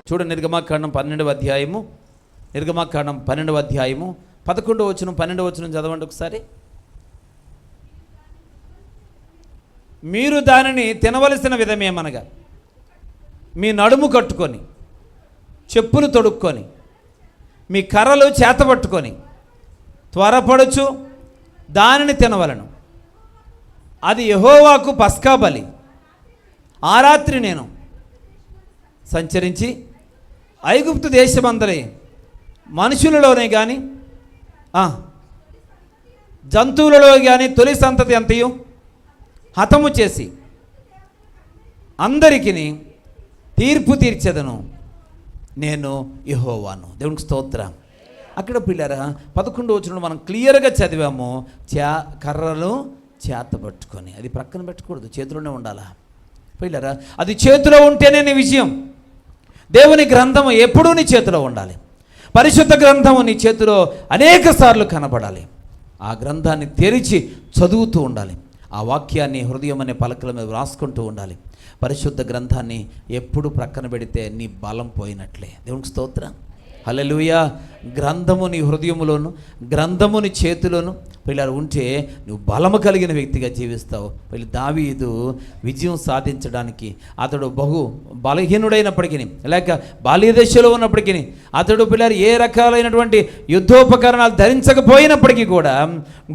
చూడండి, నిర్గమాకాండం 12వ అధ్యాయము, నిర్గమాకాండం 12వ అధ్యాయము 11వ వచనం 12వ వచనం చదవండి ఒకసారి. మీరు దానిని తినవలసిన విధమేమనగా మీ నడుము కట్టుకొని, చెప్పులు తొడుక్కొని, మీ కర్రలు చేతపట్టుకొని త్వరపడుచు దానిని తినవలను. అది యెహోవాకు పస్కా బలి. ఆ రాత్రి నేను సంచరించి ఐగుప్తు దేశమందలి మనుషులలోనే కానీ జంతువులలో కానీ తొలి సంతతి అంతయు హతము చేసి అందరికీ తీర్పు తీర్చెదను. నేను యెహోవాను. దేవునికి స్తోత్రం. అక్కడ పిల్లరా 11వ వచనంలో మనం క్లియర్గా చదివాము, కర్రలు చేత పట్టుకొని. అది ప్రక్కన పెట్టకూడదు, చేతిలోనే ఉండాలా పిల్లరా. అది చేతిలో ఉంటేనే నీ విజయం. దేవుని గ్రంథము ఎప్పుడూ నీ చేతిలో ఉండాలి. పరిశుద్ధ గ్రంథము నీ చేతిలో అనేక సార్లు కనపడాలి. ఆ గ్రంథాన్ని తెరిచి చదువుతూ ఉండాలి. ఆ వాక్యాన్ని హృదయం అనే పలకల మీద రాసుకుంటూ ఉండాలి. పరిశుద్ధ గ్రంథాన్ని ఎప్పుడు ప్రక్కన పెడితే నీ బలం పోయినట్లే. దేవునికి స్తోత్రం. హల్లెలూయా. గ్రంథము నీ హృదయములోను, గ్రంథము నీ చేతిలోను పిల్లలు ఉంటే నువ్వు బలము కలిగిన వ్యక్తిగా జీవిస్తావు. వీళ్ళు దావీదు విజయం సాధించడానికి అతడు బహు బలహీనుడైనప్పటికీ, లేక బాల్యదశలో ఉన్నప్పటికీ, అతడు పిల్లలు ఏ రకాలైనటువంటి యుద్ధోపకరణాలు ధరించకపోయినప్పటికీ కూడా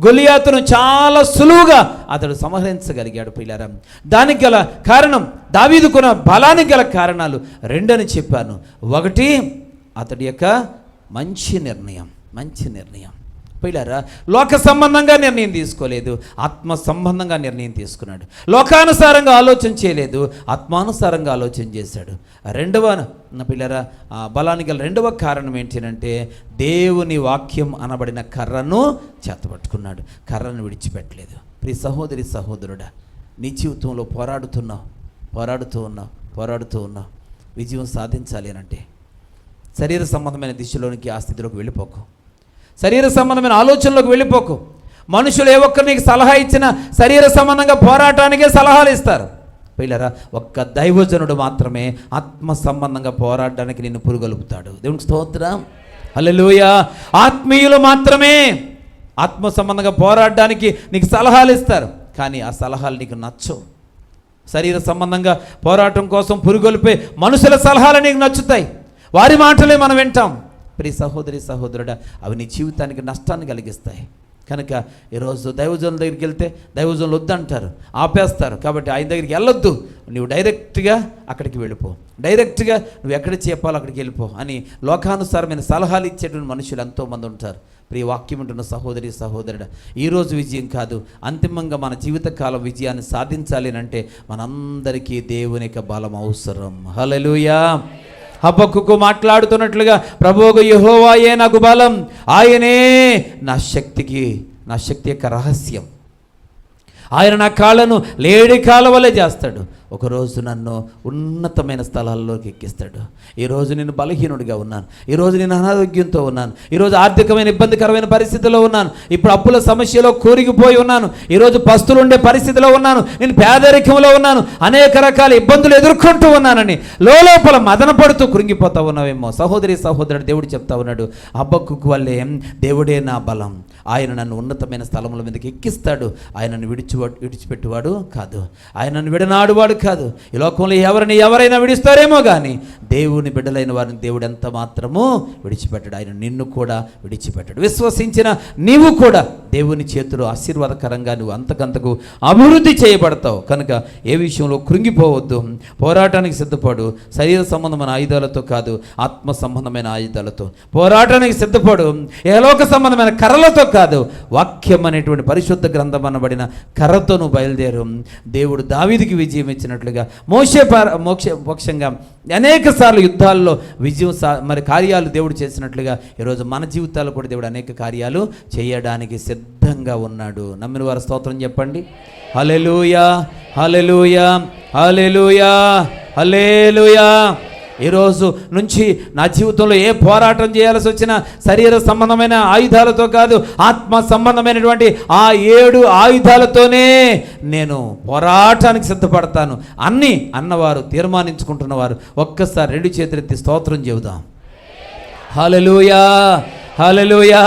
గొలియాతును చాలా సులువుగా అతడు సంహరించగలిగాడు. పిల్లరా, దానికి గల కారణం, దావీదుకున్న బలానికి గల కారణాలు 2 అని చెప్పాను. 1 అతడి యొక్క మంచి నిర్ణయం. పిల్లరా, లోక సంబంధంగా నిర్ణయం తీసుకోలేదు, ఆత్మ సంబంధంగా నిర్ణయం తీసుకున్నాడు. లోకానుసారంగా ఆలోచన చేయలేదు, ఆత్మానుసారంగా ఆలోచన చేశాడు. 2వ పిల్లరా, బలానికి గల 2వ కారణం ఏంటంటే దేవుని వాక్యం అనబడిన కర్రను చేతపట్టుకున్నాడు. కర్రను విడిచిపెట్టలేదు. ప్రియ సహోదరి సహోదరుడా, నీ జీవితంలో పోరాడుతూ ఉన్నావు. విజయం సాధించాలి అనంటే శరీర సంబంధమైన దిశలోనికి, ఆ స్థితిలోకి వెళ్ళిపోకు. శరీర సంబంధమైన ఆలోచనలోకి వెళ్ళిపోకు. మనుషులు ఏ ఒక్కరు నీకు సలహా ఇచ్చినా శరీర సంబంధంగా పోరాటానికే సలహాలు ఇస్తారు. పిల్లరా, ఒక్క దైవజనుడు మాత్రమే ఆత్మ సంబంధంగా పోరాడడానికి నిన్ను పురుగొలుపుతాడు. దేవునికి స్తోత్రం. హల్లెలూయా. ఆత్మీయులు మాత్రమే ఆత్మ సంబంధంగా పోరాడడానికి నీకు సలహాలు ఇస్తారు, కానీ ఆ సలహాలు నీకు నచ్చవు. శరీర సంబంధంగా పోరాటం కోసం పురుగొలిపే మనుషుల సలహాలు నీకు నచ్చుతాయి, వారి మాటలే మనం వింటాం. ప్రియ సహోదరి సహోదరుడా, అవి నీ జీవితానికి నష్టాన్ని కలిగిస్తాయి. కనుక ఈరోజు దైవజనుల దగ్గరికి వెళ్తే దైవజనులు వద్దంటారు, ఆపేస్తారు. కాబట్టి ఆయన దగ్గరికి వెళ్ళొద్దు, నువ్వు డైరెక్ట్గా అక్కడికి వెళ్ళిపో, డైరెక్ట్గా నువ్వు ఎక్కడ చెప్పాలో అక్కడికి వెళ్ళిపో అని లోకానుసారమైన సలహాలు ఇచ్చేటువంటి మనుషులు ఎంతోమంది ఉంటారు. ప్రియ వాక్యం ఉంటున్న సహోదరి సహోదరుడా, ఈరోజు విజయం కాదు, అంతిమంగా మన జీవితకాలం విజయాన్ని సాధించాలి అంటే మనందరికీ దేవుని యొక్క బలం అవసరం. హల్లెలూయా. హబక్కుకు మాట్లాడుతున్నట్లుగా, ప్రభువు యెహోవాయే నాకు బలం, ఆయనే నా శక్తి యొక్క రహస్యం. ఆయన నా కాళ్ళను లేడి కాళ్ళ వలె చేస్తాడు. ఒకరోజు నన్ను ఉన్నతమైన స్థలాల్లోకి ఎక్కిస్తాడు. ఈరోజు నేను బలహీనుడిగా ఉన్నాను, ఈరోజు నేను అనారోగ్యంతో ఉన్నాను, ఈరోజు ఆర్థికమైన ఇబ్బందికరమైన పరిస్థితిలో ఉన్నాను, ఇప్పుడు అప్పుల సమస్యలో కూరిగిపోయి ఉన్నాను, ఈరోజు పస్తులు ఉండే పరిస్థితిలో ఉన్నాను, నేను పేదరికంలో ఉన్నాను, అనేక రకాల ఇబ్బందులు ఎదుర్కొంటూ ఉన్నానని లోపల మదన పడుతూ కృంగిపోతా ఉన్నావేమో. సహోదరి సహోదరుడు, దేవుడు చెప్తా ఉన్నాడు, హబక్కుకు వల్లే దేవుడే నా బలం, ఆయన నన్ను ఉన్నతమైన స్థలముల మీదకి ఎక్కిస్తాడు, ఆయనను విడిచిపెట్టువాడు కాదు, ఆయనను విడనాడువాడు కాదు. ఈ లోకంలో ఎవరైనా విడిస్తారేమో కానీ దేవుని బిడ్డలైన వారిని దేవుడు ఎంత మాత్రమూ విడిచిపెట్టాడు. ఆయన నిన్ను కూడా విడిచిపెట్టాడు. విశ్వసించిన నీవు కూడా దేవుని చేతిలో ఆశీర్వాదకరంగా నువ్వు అంతకంతకు అభివృద్ధి చేయబడతావు. కనుక ఏ విషయంలో కృంగిపోవద్దు, పోరాటానికి సిద్ధపడు. శరీర సంబంధమైన ఆయుధాలతో కాదు, ఆత్మ సంబంధమైన ఆయుధాలతో పోరాటానికి సిద్ధపడు. ఏలోక సంబంధమైన కర్రలతో కాదు, వాక్యం అనేటువంటి పరిశుద్ధ గ్రంథం అనబడిన కర్రతో నువ్వు బయలుదేరు. దేవుడు దావీదుకి విజయం ఇచ్చినట్లుగా మోక్షంగా అనేక సార్లు యుద్ధాల్లో విజయం మరి కార్యాలు దేవుడు చేసినట్లుగా ఈరోజు మన జీవితాల్లో కూడా దేవుడు అనేక కార్యాలు చేయడానికి సిద్ధంగా ఉన్నాడు. నమ్మిన వారు స్తోత్రం చెప్పండి. హల్లెలూయా, హల్లెలూయా, హల్లెలూయా, హల్లెలూయా, ఈరోజు నుంచి నా జీవితంలో ఏ పోరాటం చేయాల్సి వచ్చినా శరీర సంబంధమైన ఆయుధాలతో కాదు, ఆత్మ సంబంధమైనటువంటి ఆ 7 ఆయుధాలతోనే నేను పోరాటానికి సిద్ధపడతాను అన్నవారు తీర్మానించుకుంటున్నవారు ఒక్కసారి 2 చేతులెత్తి స్తోత్రం చెబుదాం. హల్లెలూయా, హల్లెలూయా.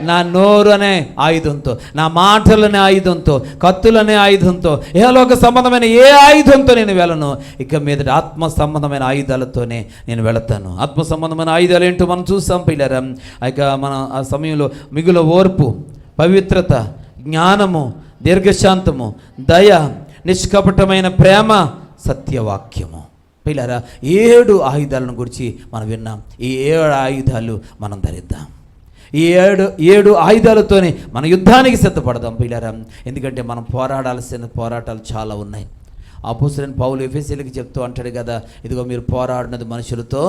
నా నోరు అనే ఆయుధంతో, నా మాటలనే ఆయుధంతో, కత్తులనే ఆయుధంతో, ఇహలోక సంబంధమైన ఏ ఆయుధంతో నేను వెళ్ళను. ఇక మీద ఆత్మ సంబంధమైన ఆయుధాలతోనే నేను వెళతాను. ఆత్మ సంబంధమైన ఆయుధాలు ఏంటో మనం చూసాం పిల్లరా. ఇక మన ఆ సమయంలో మిగుల ఓర్పు, పవిత్రత, జ్ఞానము, దీర్ఘశాంతము, దయ, నిష్కపటమైన ప్రేమ, సత్యవాక్యము. పిల్లరా 7 ఆయుధాలను గురించి మనం విన్నాం. ఈ 7 ఆయుధాలు మనం ధరిద్దాం. ఈ 7 ఆయుధాలతోనే మన యుద్ధానికి సిద్ధపడదాం పిల్లరా. ఎందుకంటే మనం పోరాడాల్సిన పోరాటాలు చాలా ఉన్నాయి. అపోస్తలుడైన పౌలు ఎఫెసీయులకు చెప్తూ అంటాడు కదా, ఇదిగో మీరు పోరాడినది మనుషులతో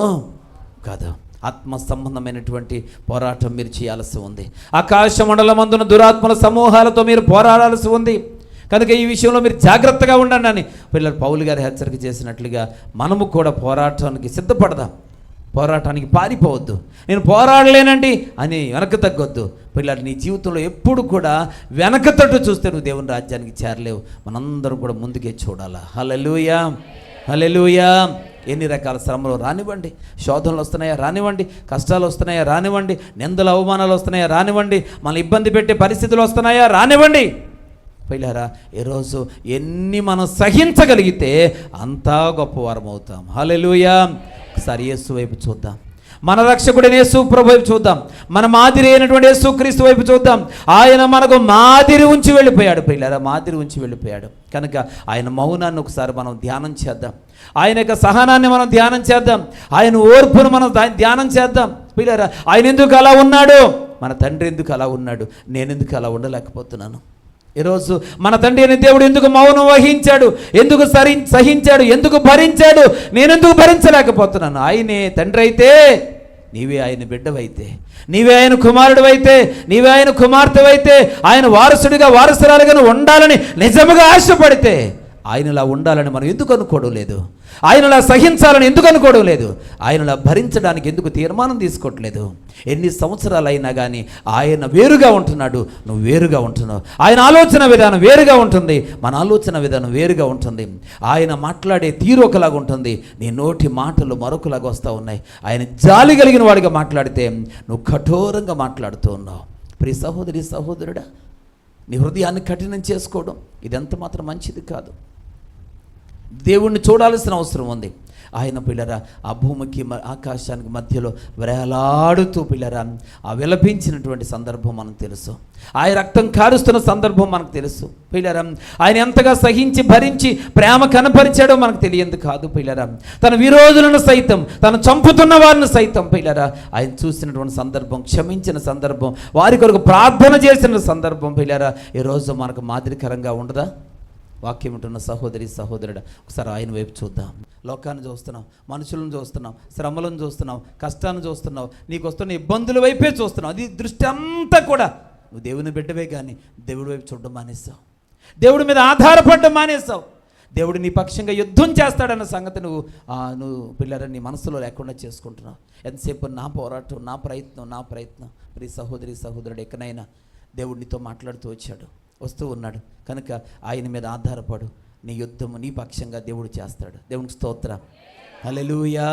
కాదు, ఆత్మ సంబంధమైనటువంటి పోరాటం మీరు చేయాల్సి ఉంది. ఆకాశ మండలమందున దురాత్మల సమూహాలతో మీరు పోరాడాల్సి ఉంది. కనుక ఈ విషయంలో మీరు జాగ్రత్తగా ఉండండి అని పిల్లలు పౌలు గారు హెచ్చరిక చేసినట్లుగా మనము కూడా పోరాటానికి సిద్ధపడదాం. పోరాటానికి పారిపోవద్దు, నేను పోరాడలేనండి అని వెనక తగ్గొద్దు. పిల్లలు నీ జీవితంలో ఎప్పుడు కూడా వెనక తట్టు చూస్తే నువ్వు దేవుని రాజ్యానికి చేరలేవు. మనందరం కూడా ముందుకే చూడాలా. హల్లెలూయా, హల్లెలూయా. ఎన్ని రకాల శ్రమలు రానివ్వండి, శోధనలు వస్తున్నాయా రానివ్వండి, కష్టాలు వస్తున్నాయా రానివ్వండి, నిందలు అవమానాలు వస్తున్నాయా రానివ్వండి, మన ఇబ్బంది పెట్టే పరిస్థితులు వస్తున్నాయా రానివ్వండి. పిల్లరా ఈరోజు ఎన్ని మనం సహించగలిగితే అంతా గొప్పవారం అవుతాం. హల్లెలూయా. ఒకసారి యేసు వైపు చూద్దాం, మన రక్షకుడైన యేసు ప్రభు వైపు చూద్దాం, మన మాదిరి అయినటువంటి యేసు క్రీస్తు వైపు చూద్దాం. ఆయన మనకు మాదిరి ఉంచి వెళ్ళిపోయాడు పిల్లరా, మాదిరి ఉంచి వెళ్ళిపోయాడు. కనుక ఆయన మౌనాన్ని ఒకసారి మనం ధ్యానం చేద్దాం, ఆయన యొక్క సహనాన్ని మనం ధ్యానం చేద్దాం, ఆయన ఓర్పును మనం ధ్యానం చేద్దాం. పిల్లరా ఆయన ఎందుకు అలా ఉన్నాడు, మన తండ్రి ఎందుకు అలా ఉన్నాడు, నేనెందుకు అలా ఉండలేకపోతున్నాను. ఈరోజు మన తండ్రి అయిన దేవుడు ఎందుకు మౌనం వహించాడు, ఎందుకు సహించాడు, ఎందుకు భరించాడు, నేనెందుకు భరించలేకపోతున్నాను. ఆయనే తండ్రి అయితే, నీవే ఆయన బిడ్డవైతే, నీవే ఆయన కుమారుడివైతే, నీవే ఆయన కుమార్తెవైతే, ఆయన వారసుడిగా వారసురాలుగా ఉండాలని నిజముగా ఆశపడితే ఆయనలా ఉండాలని మనం ఎందుకు అనుకోవడం లేదు, ఆయనలా సహించాలని ఎందుకు అనుకోవడం లేదు, ఆయనలా భరించడానికి ఎందుకు తీర్మానం తీసుకోవట్లేదు. ఎన్ని సంవత్సరాలు అయినా కానీ ఆయన వేరుగా ఉంటున్నాడు, నువ్వు వేరుగా ఉంటున్నావు. ఆయన ఆలోచన విధానం వేరుగా ఉంటుంది, మన ఆలోచన విధానం వేరుగా ఉంటుంది. ఆయన మాట్లాడే తీరు ఒకలాగా ఉంటుంది, నీ నోటి మాటలు మరొకలాగా వస్తూ ఉన్నాయి. ఆయన జాలి కలిగిన వాడిగా మాట్లాడితే నువ్వు కఠోరంగా మాట్లాడుతూ ఉన్నావు. ప్రియ సహోదరి సహోదరుడా, నీ హృదయాన్ని కఠినం చేసుకోవడం ఇదంత మాత్రం మంచిది కాదు. దేవుణ్ణి చూడాల్సిన అవసరం ఉంది. ఆయన పిల్లరా ఆ భూమికి ఆకాశానికి మధ్యలో వేలాడుతూ పిల్లరా ఆ విలపించినటువంటి సందర్భం మనకు తెలుసు, ఆయన రక్తం కారుస్తున్న సందర్భం మనకు తెలుసు. పిల్లరా ఆయన ఎంతగా సహించి భరించి ప్రేమ కనపరిచాడో మనకు తెలియంది కాదు. పిల్లరా తన విరోధులను సైతం, తను చంపుతున్న వారిని సైతం పిల్లరా ఆయన చూసినటువంటి సందర్భం, క్షమించిన సందర్భం, వారి కొరకు ప్రార్థన చేసిన సందర్భం పిల్లరా ఈరోజు మనకు మాదిరికరంగా ఉండదా? వాక్యం ఉంటున్న సహోదరి సహోదరుడు, ఒకసారి ఆయన వైపు చూద్దాం. లోకాన్ని చూస్తున్నావు, మనుషులను చూస్తున్నావు, శ్రమలను చూస్తున్నావు, కష్టాన్ని చూస్తున్నావు, నీకు వస్తున్న ఇబ్బందుల వైపే చూస్తున్నావు. అది దృష్టి అంతా కూడా నువ్వు దేవుని బిడ్డవే కానీ దేవుడి వైపు చూడడం మానేస్తావు, దేవుడి మీద ఆధారపడడం మానేస్తావు. దేవుడు నీ పక్షంగా యుద్ధం చేస్తాడన్న సంగతి నువ్వు పిల్లరా నీ మనసులో లేకుండా చేసుకుంటున్నావు. ఎంతసేపు నా పోరాటం, నా ప్రయత్నం. ప్రియ సహోదరి సహోదరుడు, ఎక్కడైనా దేవుడు నీతో మాట్లాడుతూ వస్తూ ఉన్నాడు. కనుక ఆయన మీద ఆధారపడు, నీ యుద్ధము నీ పక్షంగా దేవుడు చేస్తాడు. దేవునికి స్తోత్రం, హల్లెలూయా.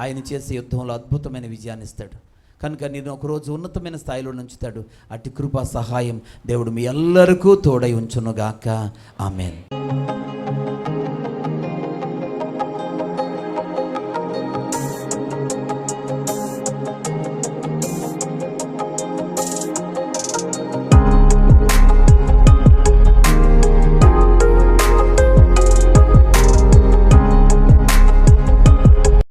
ఆయన చేసే యుద్ధంలో అద్భుతమైన విజయాన్ని ఇస్తాడు. కనుక నేను ఒకరోజు ఉన్నతమైన స్థాయిలో ఉంచుతాడు. అటు కృపా సహాయం దేవుడు మీ ఎల్లరికూ తోడై ఉంచునుగాక. ఆమేన్.